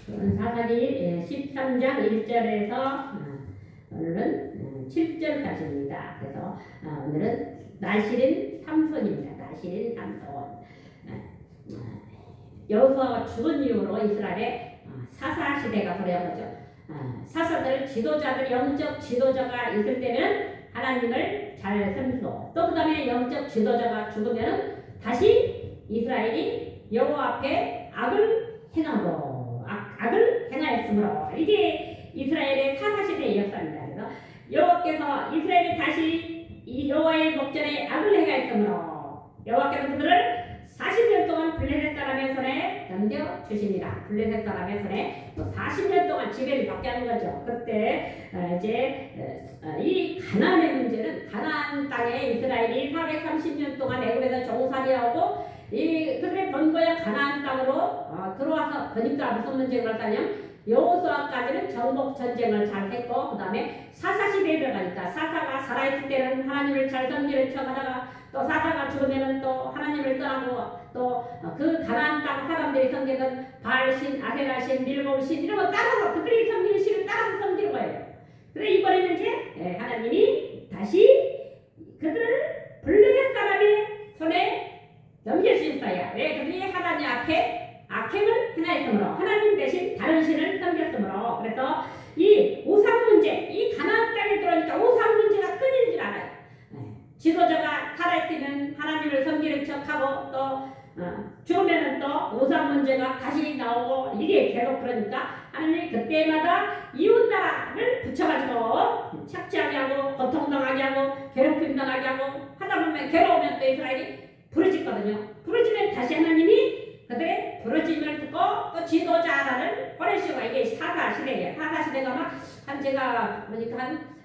사사기 13장 1절에서 오늘은 7절까지입니다. 그래서 오늘은 나실인 삼손입니다. 나실인 삼손. 여호수아가 죽은 이후로 이스라엘에 사사 시대가 도래한 거죠. 사사들, 지도자들, 영적 지도자가 있을 때는 하나님을 잘 섬기고, 또 그 다음에 영적 지도자가 죽으면 다시 이스라엘이 여호와 앞에 악을 행하고 악을 행하였으므로, 이게 이스라엘의 사사시대의 역사입니다. 그래서 여호와께서 이스라엘이 다시 이 여호와의 목전에 악을 행하였으므로 여호와께서 그들을 40년 동안 블레셋 사람의 손에 넘겨주십니다. 블레셋 사람의 손에 40년 동안 지배를 받게 하는 거죠. 그때 이제 이 가나안의 문제는, 가나안 땅에 이스라엘이 430년 동안 애굽에서 종살이하고 이 그들의 본고향 가나안 땅으로 들어와서, 그러니까 무슨 문제가 발생하냐면 여호수아까지는 정복 전쟁을 잘 했고, 그 다음에 사사 시대에 들어가니까 사사가 살아있을 때는 하나님을 잘 섬기는 척하다가 또 사사가 죽으면은 또 하나님을 떠나고, 또 그 가나안 땅 사람들이 섬기던 바알신, 아세라신, 밀곰신 이런 거 따라서, 그들이 섬기는 신을 따라서 섬기는 거예요. 그래서 이번에는 이제 하나님이 다시 그들을 블레셋 사람의 손에 넘길 수 있어요. 왜? 그들이 하나님 앞에 악행을 행하였으므로, 하나님 대신 다른 신을 섬겼으므로. 그래서 이 우상 문제, 이 가나안 땅에 들어오니까 우상 문제가 끊이질 않아요. 지도자가 살아있으면 하나님을 섬기는 척하고, 또 죽으면은 또 우상 문제가 다시 나오고, 이게 계속 그러니까 하나님이 그때마다 이웃 나라를 붙여가지고 착취하게 하고, 고통당하게 하고, 괴롭힘 당하게 하고 하다 보면, 괴로우면 또 이스라엘이 부르짖거든요. 부르짖으면 다시 하나님이 그들의 부르짖음을 듣고 또 지도자를 보내시고, 이게 사사 시대예요. 사사 시대가 막 한 제가 보니까 한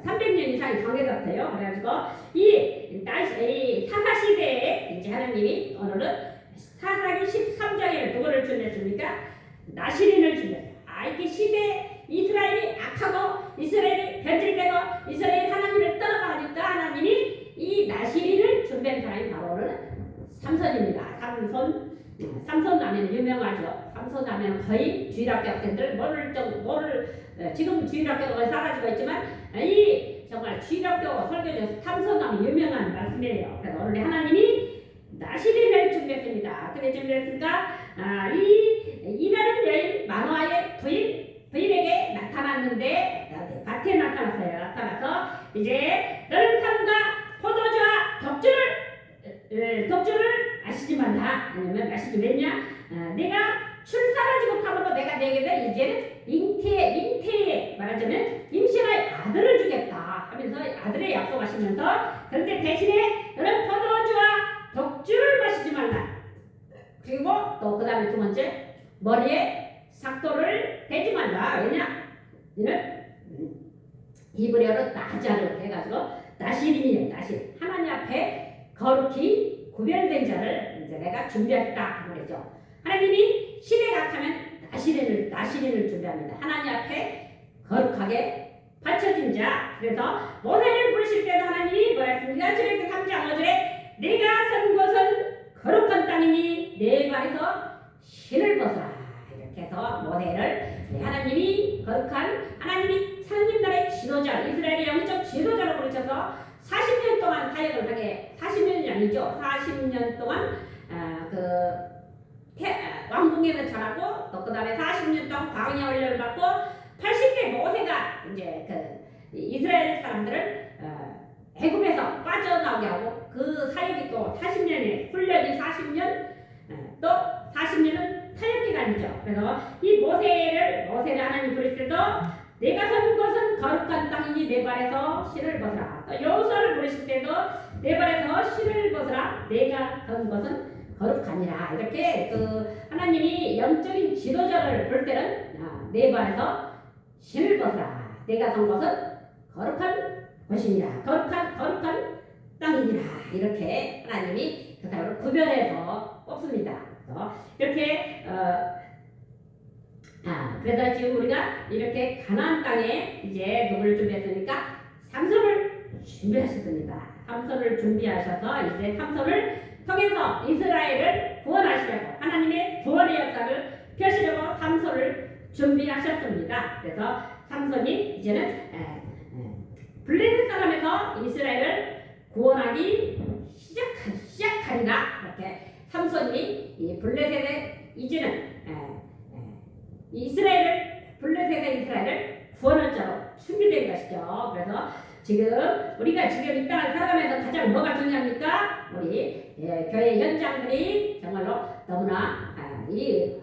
300년 이상이 경계같아요. 그래가지고 이 사사 시대에 이제 하나님이 오늘은 사사기 13장에 누구를 준비했습니까? 나실인을 준비했어요. 이게 시대, 이스라엘이 악하고 이스라엘이 변질되고 이스라엘이 하나님을 떠나가니까 하나님이 이 나실인을 준비한 사람이 바로 오늘은 삼손입니다. 삼손 하면 유명하죠. 삼손 하면 거의 주일학교 학생들 지금 주일학교가 거의 사라지고 있지만, 이 정말 주일학교 설교에서 삼손 하면 유명한 말씀이에요. 그래서 오늘 하나님이 나실인을 준비했습니다. 그래 준비했으니까 이라는 여인 마노아의 부인에게 나타났는데, 밭에 나타났어요. 나타나서 이제 너는 삼가 포도주와 독주를 마시지 말라. 아니면 마시지 왜냐? 내가 출산하지 못함으로 내가 내게 이제는 잉태에 말하자면 임신할 아들을 주겠다 하면서 아들의 약속하시면서, 그런데 대신에 너는 포도주와 독주를 마시지 말라. 그리고 또 그 다음에 두 번째, 머리에 삭도를 대지 말라. 왜냐? 이는 히브리어로 나자를 해가지고 나실이에요. 나실. 하나님 앞에 거룩히 구별된 자를 이제 내가 준비했다 그랬죠. 하나님이 시대가 악하면 나실인을 준비합니다. 하나님 앞에 거룩하게 바쳐진 자. 그래서 모세를 부르실 때도 하나님이 뭐라 했습니까? 출애굽기 3장 5절에 내가 선 곳은 거룩한 땅이니 내 발에서 신을 벗어라. 이렇게 해서 모세를 하나님이 거룩한, 하나님이 하나님 나라의 지도자, 이스라엘의 영적 지도자로 부르셔서 40년 동안 사역을 하게, 40년이 아니죠. 40년 동안 왕궁에서 자라고, 또 그 다음에 40년 동안 광야 훈련을 받고 80세 모세가 이제 이스라엘 사람들을 애굽에서 빠져나오게 하고, 그 사역이 또 40년에 훈련이 40년, 또 40년은 사역 기간이죠. 그래서 이 모세를 하나님 부르실 때도 내가 선 곳은 거룩한 땅이니 내 발에서 신을 벗으라. 또 여호수아를 부르실 때도 내 발에서 신을 벗으라. 내가 선 곳은 거룩하니라. 이렇게 하나님이 영적인 지도자를 볼 때는 내 발에서 신을 벗으라. 내가 선 곳은 거룩한 곳이니라. 거룩한 땅이니라. 이렇게 하나님이 그 사람을 구별해서 뽑습니다. 이렇게 그래서 지금 우리가 이렇게 가나안 땅에 이제 누구를 준비했으니까 삼손을 준비하셨습니다. 삼손을 준비하셔서 이제 삼손을 통해서 이스라엘을 구원하시려고, 하나님의 구원의 역사를 펴시려고 삼손을 준비하셨습니다. 그래서 삼손이 이제는 블레셋 사람에서 이스라엘을 구원하기 시작하리라. 이렇게 삼손이 이 블레셋의 이제는 블레셋의 이스라엘을 구원할 자로 준비된 것이죠. 그래서 우리가 지금 이 땅을 살아가면서 가장 뭐가 중요합니까? 우리 교회 현장들이 정말로 너무나 이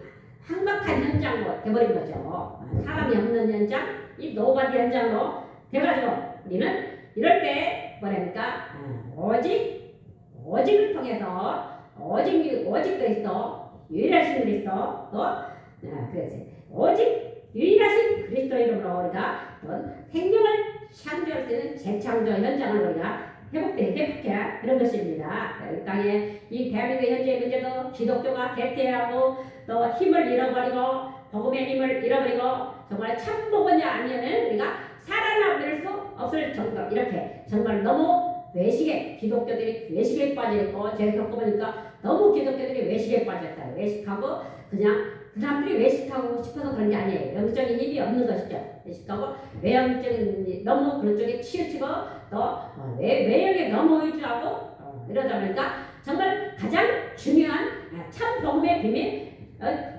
황박한 현장으로 돼버린 거죠. 사람이 없는 현장, 이 노바디 현장으로 돼가지고 우리는 이럴 때 뭐랍니까? 오직을 통해서 오직 그리스도, 유일하신 그리스도, 오직 유일하신 그리스도 이름으로 우리가 생명을 창조할 수 있는 재창조 현장을 우리가 회복해야 이런 것입니다. 이 땅에 이 대한민국 현재 문제도 기독교가 대퇴하고 또 힘을 잃어버리고 복음의 힘을 잃어버리고 정말 참복음이 아니면 우리가 살아남을 수 없을 정도 이렇게 정말 너무 기독교들이 외식에 빠져있고 제가 겪어보니까 너무 기독교들이 외식에 빠졌어요. 외식하고 그냥 그 사람들이 외식하고 싶어서 그런 게 아니에요. 영적인 힘이 없는 것이죠. 외식하고 외형적인 너무 그런 쪽에 치우치고 또 외형에 너무 의존하고 이러다 보니까 정말 가장 중요한 참 복음의 비밀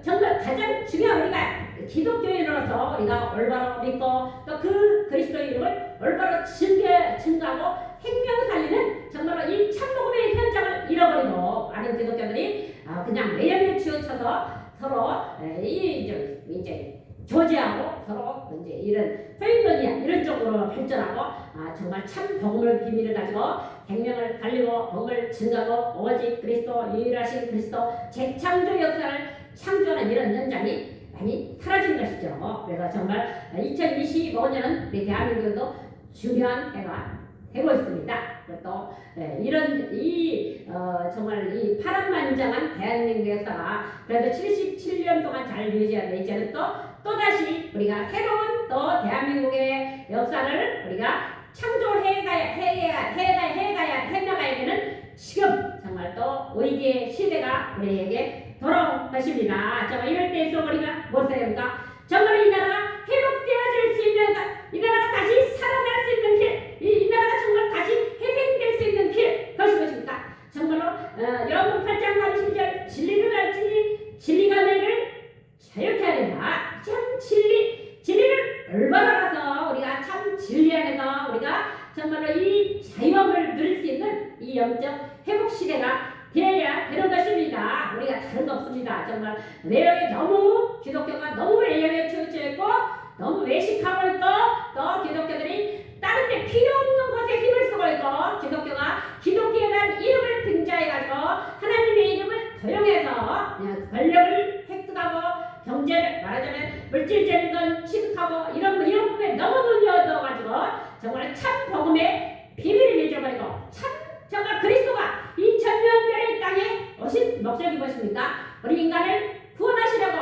정말 가장 중요한 우리가 기독교인으로서 우리가 올바로 믿고 또 그 그리스도의 이름을 올바로 증거하고 생명 살리는 정말로 이 참복음의 현장을 잃어버리고 많은 기독교들이 그냥 외형에 치우쳐서 서로 이제 교제하고 서로 이제 이런 페이커니아 이런 쪽으로 발전하고 정말 참 복음의 비밀을 가지고 생명을 살리고 복음을 증거하고 오직 그리스도 유일하신 그리스도 재창조 역사를 창조하는 이런 현장이 많이 사라진 것이죠. 그래서 정말 2025년은 우리 대한민국도 중요한 해가 되고 있습니다. 또 이런 정말 이 파란만장한 대한민국 역사가 그래도 77년 동안 잘 유지하고 이제는 또다시 우리가 새로운 또 대한민국의 역사를 우리가 창조해나가야 되는 지금 정말 또 위기의 시대가 우리에게 돌아온 것입니다. 정말 이럴 때에서 우리가 무엇을 해야 합니까? 정말 이 나라가 회복되어질 수 있는 이 나라가 다시 살아날 수 있는 길, 이 나라가 정말 다시 회생될 수 있는 길, 그것이 무엇입니까? 정말로 여러분 8장 30절 진리를 알지니 진리가 너희를 자유케 하리라. 참 진리를 올바로 알아서 우리가 참 진리 안에서 우리가 정말로 이 자유함을 누릴 수 있는 이 영적 회복 시대가 되어야 되는 것입니다. 우리가 다른 거 없습니다. 정말 외형에 너무 기독교가 너무 외형에 치우쳐 있고 너무 외식하고 있고 또 기독교들이 다른 데 필요 없는 곳에 힘을 쓰고 있고 기독교가 기독교에 대한 이름을 등자해가지고 하나님의 이름을 도용해서 그냥 권력을 획득하고 경제를 말하자면 물질적인 건 취득하고 이런 부분에 너무 눈이 어두워가지고 정말 참 복음의 비밀을 잊어버리고 정말 그리스도가 2000년전의 땅에 오신 목적이 무엇입니까? 우리 인간을 구원하시려고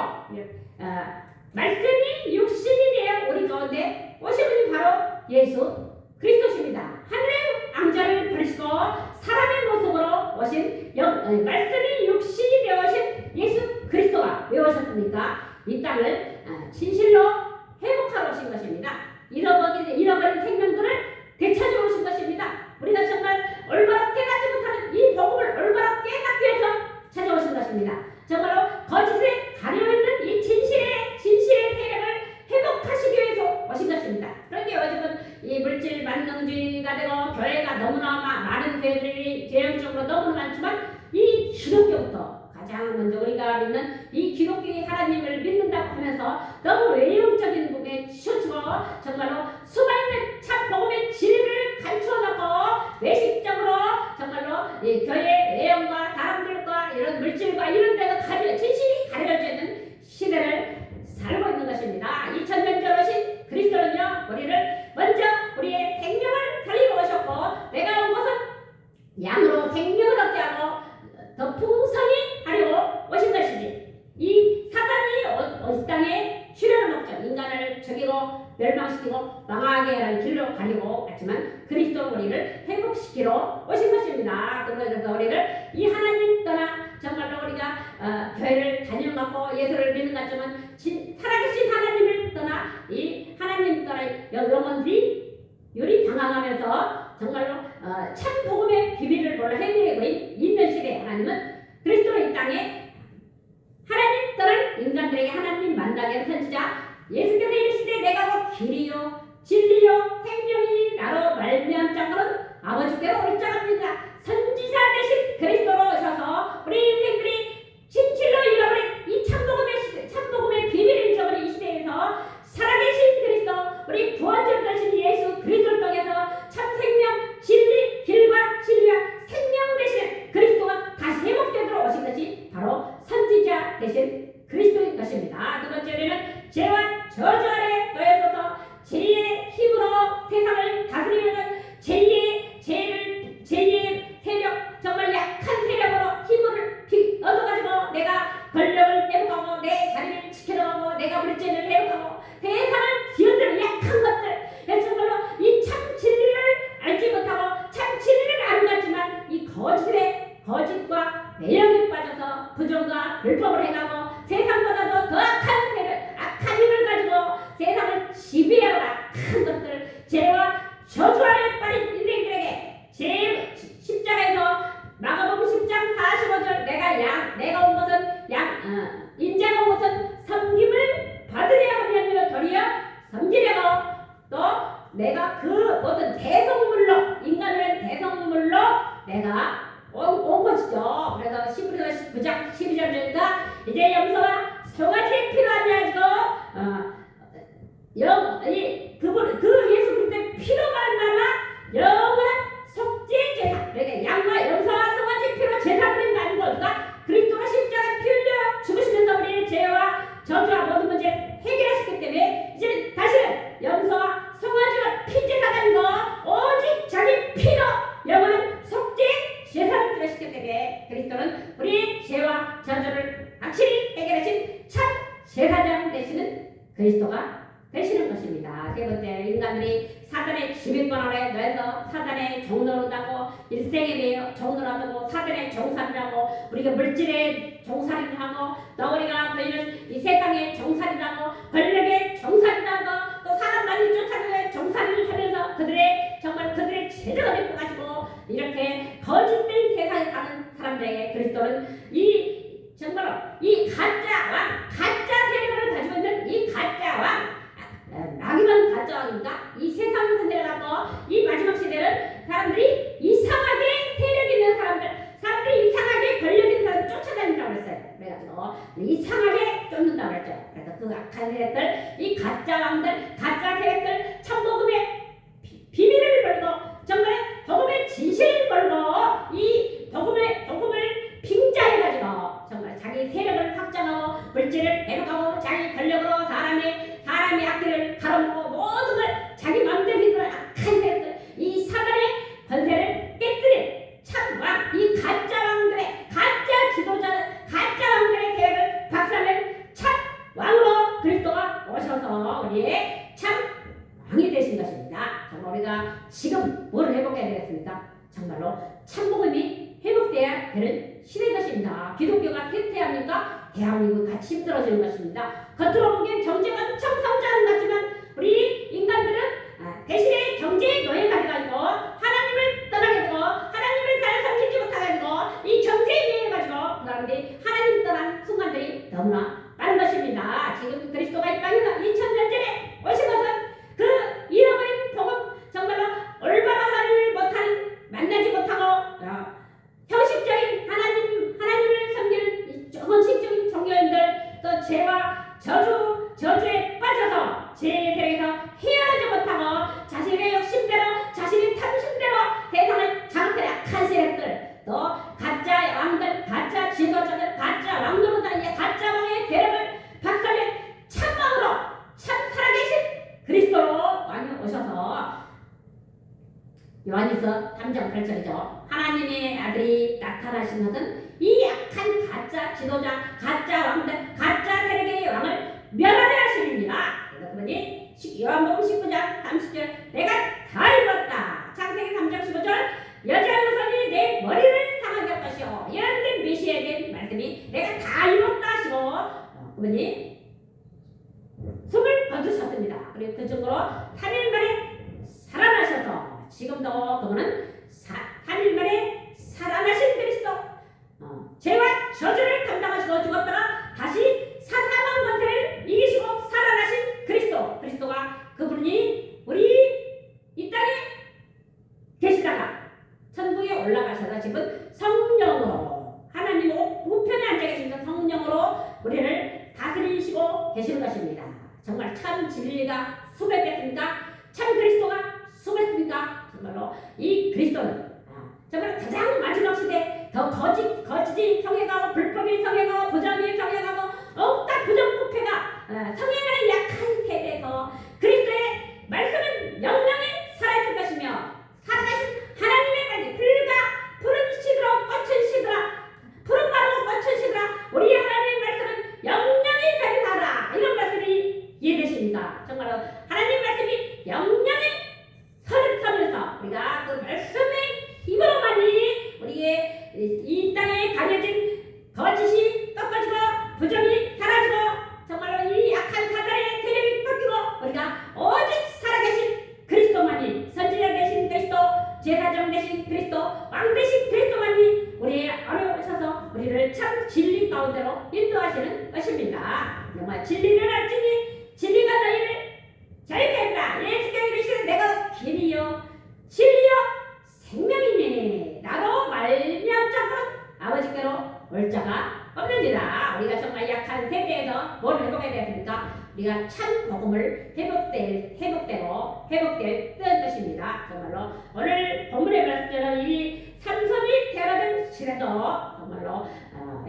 말씀이 육신이 되어 우리 가운데 오신 분이 바로 예수 그리스도십니다. 하늘의 왕자를 버리시고 사람의 모습으로 오신 말씀이 육신이 되어 오신 예수 그리스도가 왜 오셨습니까? 이 땅을 진실로 회복하러 오신 것입니다. 잃어버린 생명들을 되찾아 오신 것입니다. 우리가 정말 올바로 깨닫지 못하는 이 복음을 올바로 깨닫기 위해서 찾아오신 것입니다. 정말로 거짓에 가려있는 이 진실의 세력을 회복하시기 위해서 오신 것입니다. 그런데 요즘은 이 물질 만능주의가 되고 교회가 너무나 많은 교회들이 재형적으로 너무 많지만 이 기독교부터 가장 먼저 우리가 믿는 이 기독교의 하나님을 믿는다고 하면서 너무 외형적인 부분에 치우치고 정말로 수많은 참 복음의 진리를 감추어놓고 외식적으로 정말로 이 교회 외형과 사람들과 이런 물질과 이런 데가 진실이 가려져 있는 시대를 살고 있는 것입니다. 2000년 전 오신 그리스도는요 우리를 먼저 우리의 생명을 살리러 오셨고 내가 온 것은 양으로 생명을 얻게 하고 더 풍성히 하려고 오신 것이지 이 사단이 이 땅에 출현한 목적 인간을 죽이고 멸망시키고 망하게 하는 길로 가려고 했지만 그리스도는 우리를 회복시키고 회복시키러 오신 것입니다. 그래서 우리를 이 하나님 떠나 정말로 우리가 교회를 다니는 것 같고 예수를 믿는 것 같지만 살아계신 하나님을 떠나 이 하나님 떠나 영혼들이 유리당황하면서 정말로 참 복음의 비밀을 몰라 헤매고 있는 시대에 하나님은 그리스도 이 땅에 하나님 떠난 인간들에게 하나님 만나게 한 선지자 예수께서 이르시되 내가 곧 길이요 진리요 생명이 나로 말미암자고는 아버지께로 올 자가 없느니라. 선지자 되신 그리스도로 오셔서 우리 인생들이 진실로 잃어버린 이 참복음의 비밀을 잊어버린 이 시대에서 살아계신 그리스도 우리 구원자 되신 예수 그리스도를 통해서 참 생명 진리 길과 진리와 생명 되시는 그리스도가 다시 회복되도록 오신 것이 바로 선지자 되신 그리스도인 것입니다. 두 번째로는 죄와 저주 아래 놓여서서 죄의 힘으로 세상을 다스리는 죄의 세력, 정말 약한 세력으로 힘을 얻어가지고 내가 권력을 회복하고 내 자리를 지켜나가고 내가 물질을 회복하고 세상을 뒤흔드는 약한 것들, 정말로 이 참 진리를 알지 못하고 참 진리를 안 갖지만 이 거짓과 매력에 빠져서 부정과 불법을 행하고 세상보다도 더 악한 힘을 가지고 세상을 지배하는 악한 것들, 죄와 저주 아래 빠진 인생들에게 십자가에서 마가복음 10장 45절 내가 온 것은 인자가 온 것은 섬김을 받으려 하며 도리어 섬기려고 또 내가 그 모든 대성물로 인간을 대성물로 내가 온 것이죠. 그래서 히브리서 9장 12절입니다. 이제 염소와 송아지의 피로 아니하시고 그 예수 그리스도의 피로 말미암아 영원한 속죄 제사, 그러니까 양과 염소와 송아지 피로 제사 드리는 게 아니고 그리스도가 십자가에 피 흘려 죽으시면서 우리의 죄와 저주와 모든 문제를 해결하셨기 때문에 이제는 다시는 염소와 송아지가 피 제사가 아니고 오직 자기 피로 영원한 속죄 제사를 드렸기 때문에 그리스도는 우리의 죄와 저주를 확실히 해결하신 참 제사장 되시는 그리스도가 되시는 것입니다. 세 번째, 인간들이 사단의 지배권아래 놓여서 사단의 종노릇하고 일생에 대해 종노릇하고 사단의 종살이라고 우리가 물질의 종살이하고 또 우리가 보이는 이 세상의 종살이라고 권력의 종살이라고 또 사람만이 쫓아가는 종살이를 하면서 그들의 재정을 입고가지고 이렇게 거짓된 세상에 사는 사람들에게 그리스도는 정말로 이 가짜 세력을 가지고 있는 이 가짜 왕, 마귀만 가짜 왕입니다. 이 세상 상태를 갖고 이 마지막 시대는 사람들이 이상하게 세력 있는 사람들이 이상하게 권력 있는 사람을 쫓아다닌다고 그랬어요. 그래가지고 이상하게 쫓는다고 그랬죠. 그래서 그 악한 세력들, 이 가짜 왕들, 가짜 세력들, 참복음의 비밀을 벌고 정말 복음의 진실을 벌고 이 복음을 빙자해가지고 정말 자기 세력을 확장하고 물질을 회복하고 자기 권력으로 사람의 악기를 가로막고 모든 걸 자기 마음대로 하는 악한 세력들, 이 사단의 권세를 깨뜨린 참왕, 이 가짜 왕들의 가짜 지도자들, 가짜 왕들의 세력을 박살낸 참 왕으로 그리스도가 오셔서 우리의 참 왕이 되신 것입니다. 정말 우리가 지금 뭘 회복해야 되겠습니까? 정말로 참복음이 회복돼야 되는 시대인 것입니다. 기독교가 쇠퇴합니까? 대한민국 같이 힘들어지는 것입니다. 겉으로 보기엔 경제가 엄청 성장하는 것 같지만 우리 인간들은 대신에 경제의 노예가 돼가지고 하나님을 떠나게 되고 하나님을 잘 섬기지 못해가지고 이 경제의 노예가 가지고 그 사람들이 하나님 떠난 순간들이 너무나 많은 것입니다. 지금 그리스도가 이 땅에 2000년 전에 오신 것은 그 잃어버린 복음, 정말로 올바른 하나님을 만나지 못하고 형식적인 하나님을 섬기는 형식적인 종교인들, 또 죄와 저주에 빠져서 죄의 세력에서 헤어나지 못하고 자신의 욕심대로 자신의 탐심대로 세상을 장악해 약한 세력들, 또 가짜 왕들, 가짜 지도자들, 가짜 왕노릇 다니는 가짜 왕의 세력을 박살낸 참왕으로 참 살아계신 그리스도로 왕이 오셔서 요한일서 3장 8절이죠. 하나님의 아들이 나타나신 것은 이 약한 가짜 지도자, 가짜 왕들, 가짜 세력의 왕을 멸하려 하심입니다. 그래서 그러니 요한복음 19장 30절 내가 다 이뤘다. 창세기 3장 15절 올라가셔서 지금 성령으로 하나님 우편에 앉아 계신 성령으로 우리를 다스리시고 계시는 것입니다. 정말 참 진리가 수백했습니까? 참 그리스도가 수백습니까? 정말로 이 그리스도는 정말 가장 마지막 시대 더 거짓이 성행하고 불법이 성행하고 부정이 성행하고 억딱 부정부패가 성행하는 약한 세대에서 그리스도의 말씀은 영영에 살아있을 것이며 살아가신 하나님의 말씀 푸른 시드라 꽃은 시드라 푸른 마르고 꽃은 시드라 우리 하나님의 말씀은 영영에 살아라 이런 말씀이 이해되십니까? 정말로 하나님 말씀이 영영에 서면서 우리가 그 말씀의 힘으로만이 우리의 이 땅에 가려진 거짓이 꺾어지고 부정이 사라지고 정말로 이 약한 사단의 세력이 꺾이고 우리가 오직 살아계신 그리스도만이 선지자 되신 그리스도 제사장 되신 그리스도 왕 되신 그리스도만이 우리의 안에 오셔서 우리를 참 진리 가운데로 인도하시는 것입니다. 정말 진리를 알지니 진리가 너희를 자유케 하리라. 예수께서 이르시되 내가 길이요 진리요 생명이니 나로 말미암 자는 아버지께로 올 자가 없느니라. 우리가 정말 약한 세대에서 뭘 회복해야 되겠습니까? 우리가 참 복음을 회복될 때인 것입니다. 정말로 오늘 본문의 말씀처럼 이 삼손이 태어나던 시대도 정말로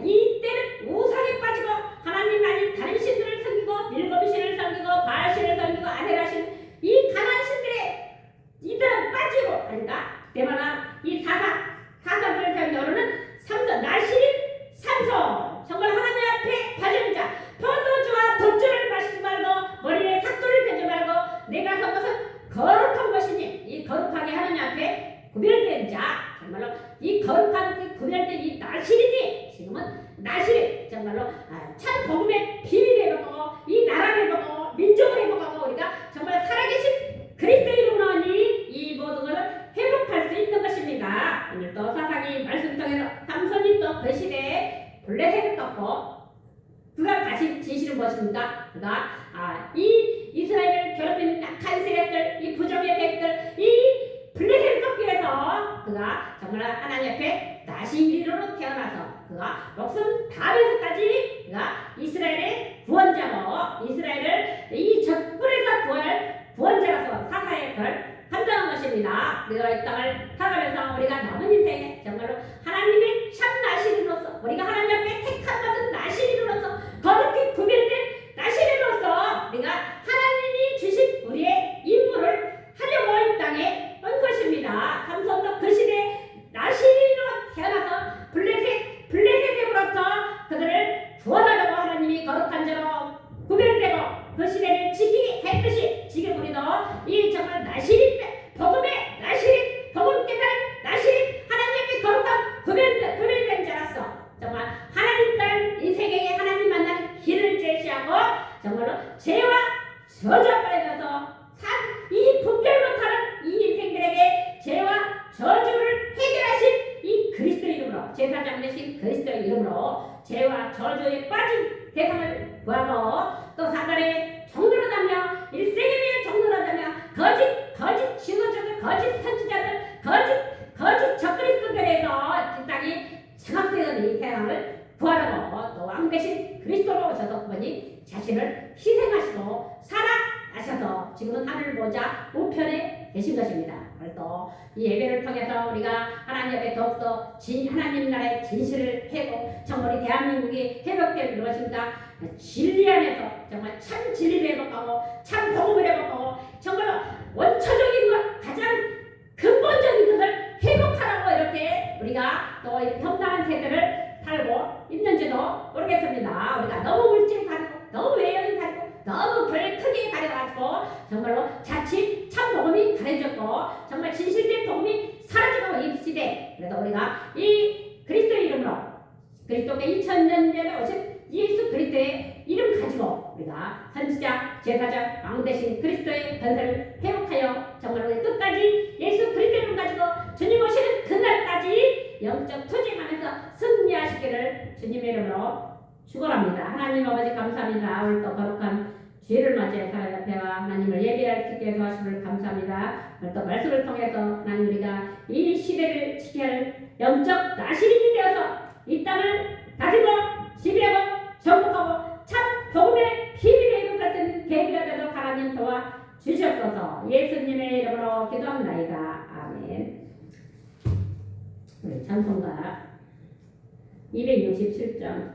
이때는 우상에 빠지고 하나님 아닌 다른 신들을 섬기고 밀거미신을 섬기고 바알신을 섬기고 아세라신 이 가난 신들의 이들은 빠지고 하니까 때마다 이 사사들을 섬기는 삼손 나시린 삼손 정말 하나님 앞에 바른 자 포도주와 독주를 마시지 말고 머리에 삭도를 대지 말고 내가 선 것은 거룩한 것이니 이 거룩하게 하나님 앞에 구별된 자 정말로 이 거룩한 구별된 이 나시린이 지금은 나시린 정말로 참 복음의 비밀을 회복하고 이 나라를 회복하고 민족을 회복하고 우리가 정말 살아계신 그리스도 이름으로 하니 이 모든 것을 회복할 수 있는 것입니다. 오늘 또 사사기 말씀 통해서 삼손이 또 그 시대에 블레셋을 떴고 그가 다시 지시는 것입니다. 그가 이 이스라엘을 괴롭히는 약한 세력들, 이 부정의 세력들, 이 블레셋을 꺾기 위해서 그가 정말 하나님 앞에 나시린으로 태어나서 그가 목숨 다하면서까지 그가 이스라엘의 구원자로 이스라엘을 이 적군에서 구원자로서 사사의 걸 감당한 것입니다. 우리가 이 땅을 살아가면서 우리가 남은 인생에 정말로 하나님의 참 나시린으로서 우리가 하나님 앞에 택함받은 나시린으로서 거룩히 구별된 나시린으로서 우리가 하나님이 주신 우리의 임무를 하려고 이 땅에 온 것입니다. 삼손도 그 시대에 나시린으로 태어나서 블레셋으로부터 그들을 구원하려고 하나님이 거룩한 자로 구별되고 그 시대를 지키게 했듯이 지금 우리도 이 정말 나시린 복음의 나시린 복음 깨달은 나시린 하나님 앞에 거룩한 구별된 자로서 정말 하나님 따른 이 세계에 하나님 만나는 길을 제시하고 정말로 죄와 저주가 빠져서 이 분별 못하는 이 인생들에게 죄와 저주를 해결하신 이 그리스도 이름으로 제사장 되신 그리스도 이름으로 죄와 저주에 빠진 대상을 구하고 또 사단의 종로로 다며 일생에 종로로 다며 거짓 지도자들 거짓 선지자들 거짓 적그리스도들에서 이 땅이 장악되는 이 세상을 구하라고 또 왕 대신 그리스도로 오셔서 그분이 자신을 희생하시고 살아나셔서 지금은 하늘 보좌 우편에 계신 것입니다. 또 이 예배를 통해서 우리가 하나님 앞에 더욱더 하나님 나라의 진실을 정말 우리 대한민국이 회복될 것입니다. 진리 안에서 정말 참 진리를 회복하고 참 복음을 회복하고 정말 원초적인 것 가장 근본적인 것을 회복하라고 이렇게 우리가 또 이렇게 평탄한 세대를 살고 있는지도 모르겠습니다. 우리가 너무 물질이 다르고 너무 외형이 다르고 너무 교회 크게 가려가지고 정말로 자칫 참 복음이 가려졌고 정말 진실된 복음이 사라지고 이 시대 그래도 우리가 이 그리스도 이름으로 그리스도께 2000년 전에 오신 예수 그리스도의 이름 가지고 우리가 선지자, 제사장, 왕 대신 그리스도의 권세를 회복하여 정말 우리 끝까지 예수 그리스도 이름 가지고 주님 오시는 그날까지 영적 투쟁하면서 승리하시기를 주님의 이름으로 축원합니다. 하나님 아버지 감사합니다. 오늘 또 거룩한 주일을 맞이해 사회 앞에와 하나님을 예배할 수 있게 도와주심을 감사합니다. 오늘 또 말씀을 통해서 하나님 우리가 이 시대를 지켜야 할 영적 나시린이 되어서 이 땅을 다스리고 지배하고 정복하고 참 복음의 비밀의 이름 같은 계기가 되도록 하나님 도와 주시옵소서. 예수님의 이름으로 기도합나이다. 아멘. 우리 찬송가 267장